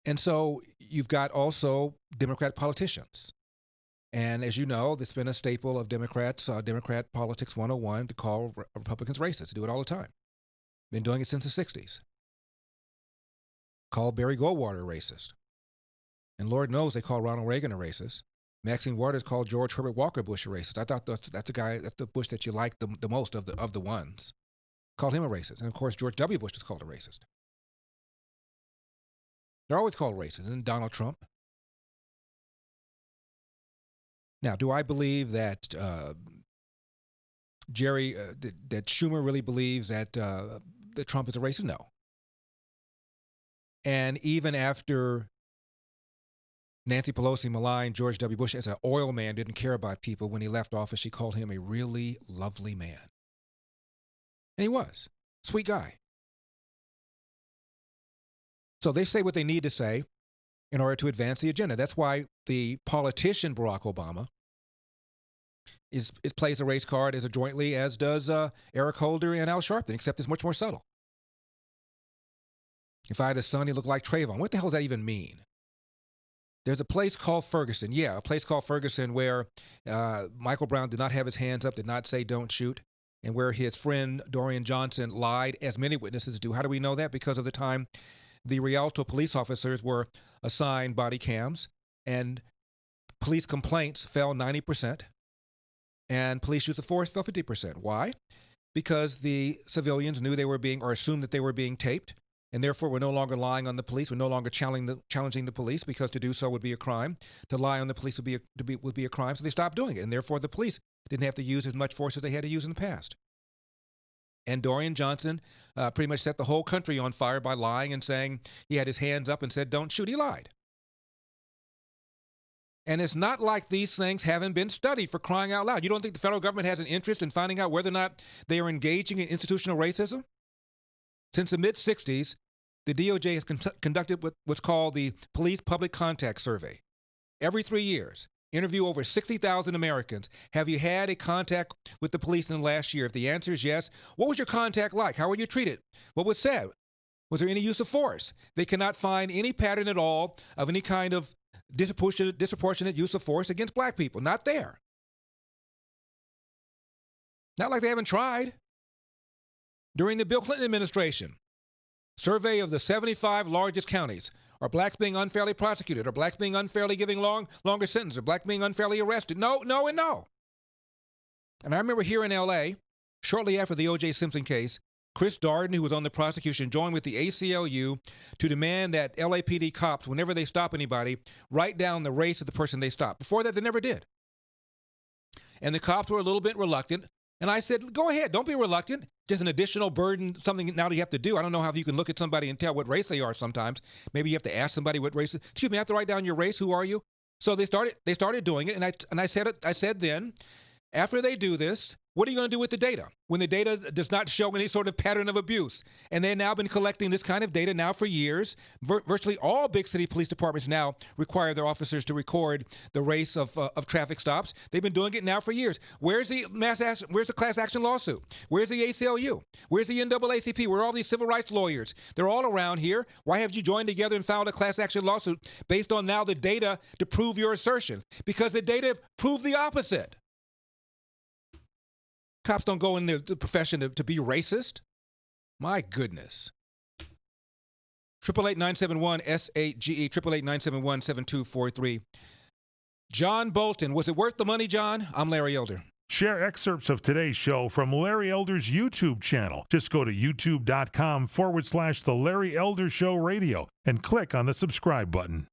And so you've got also Democrat politicians. And as you know, it's been a staple of Democrats, Democrat Politics 101, to call Republicans racist. Do it all the time. Been doing it since the 60s. Call Barry Goldwater a racist. And Lord knows they call Ronald Reagan a racist. Maxine Waters called George Herbert Walker Bush a racist. I thought that's the guy, that's the Bush that you like the most of the ones. Called him a racist. And of course, George W. Bush was called a racist. They're always called racist. And Donald Trump. Now, do I believe that that Schumer really believes that Trump is a racist? No. And even after Nancy Pelosi maligned George W. Bush as an oil man, didn't care about people, when he left office, she called him a really lovely man. And he was. Sweet guy. So they say what they need to say in order to advance the agenda. That's why the politician Barack Obama plays the race card as jointly as does Eric Holder and Al Sharpton, except it's much more subtle. If I had a son, he looked like Trayvon. What the hell does that even mean? There's a place called Ferguson. Yeah, a place called Ferguson where Michael Brown did not have his hands up, did not say don't shoot, and where his friend Dorian Johnson lied, as many witnesses do. How do we know that? Because of the time the Rialto police officers were assigned body cams, and police complaints fell 90%, and police use of force fell 50%. Why? Because the civilians knew they were being, or assumed that they were being taped, and therefore were no longer lying on the police, were no longer challenging the police, because to do so would be a crime. To lie on the police would be a crime, so they stopped doing it, and therefore the police didn't have to use as much force as they had to use in the past. And Dorian Johnson pretty much set the whole country on fire by lying and saying he had his hands up and said, don't shoot. He lied. And it's not like these things haven't been studied, for crying out loud. You don't think the federal government has an interest in finding out whether or not they are engaging in institutional racism? Since the mid-'60s, the DOJ has conducted what's called the Police Public Contact Survey. Every 3 years, interview over 60,000 Americans. Have you had a contact with the police in the last year? If the answer is yes, what was your contact like? How were you treated? What was said? Was there any use of force? They cannot find any pattern at all of any kind of disproportionate use of force against black people. Not there. Not like they haven't tried. During the Bill Clinton administration, survey of the 75 largest counties. Are blacks being unfairly prosecuted? Are blacks being unfairly giving longer sentences? Are blacks being unfairly arrested? No, no, and no. And I remember here in L.A., shortly after the O.J. Simpson case, Chris Darden, who was on the prosecution, joined with the ACLU to demand that LAPD cops, whenever they stop anybody, write down the race of the person they stopped. Before that, they never did. And the cops were a little bit reluctant. And I said, go ahead, don't be reluctant. Just an additional burden, something now that you have to do. I don't know how you can look at somebody and tell what race they are sometimes. Maybe you have to ask somebody what race. Excuse me, I have to write down your race. Who are you? So they started doing it, and I said then, after they do this, what are you going to do with the data when the data does not show any sort of pattern of abuse? And they've now been collecting this kind of data now for years. Virtually all big city police departments now require their officers to record the race of traffic stops. They've been doing it now for years. Where's the class action lawsuit? Where's the ACLU? Where's the NAACP? Where are all these civil rights lawyers? They're all around here. Why have you joined together and filed a class action lawsuit based on now the data to prove your assertion? Because the data prove the opposite. Cops don't go in the profession to be racist. My goodness. 888-971-SAGE, 888-971-7243. John Bolton. Was it worth the money, John? I'm Larry Elder. Share excerpts of today's show from Larry Elder's YouTube channel. Just go to youtube.com/The Larry Elder Show Radio and click on the subscribe button.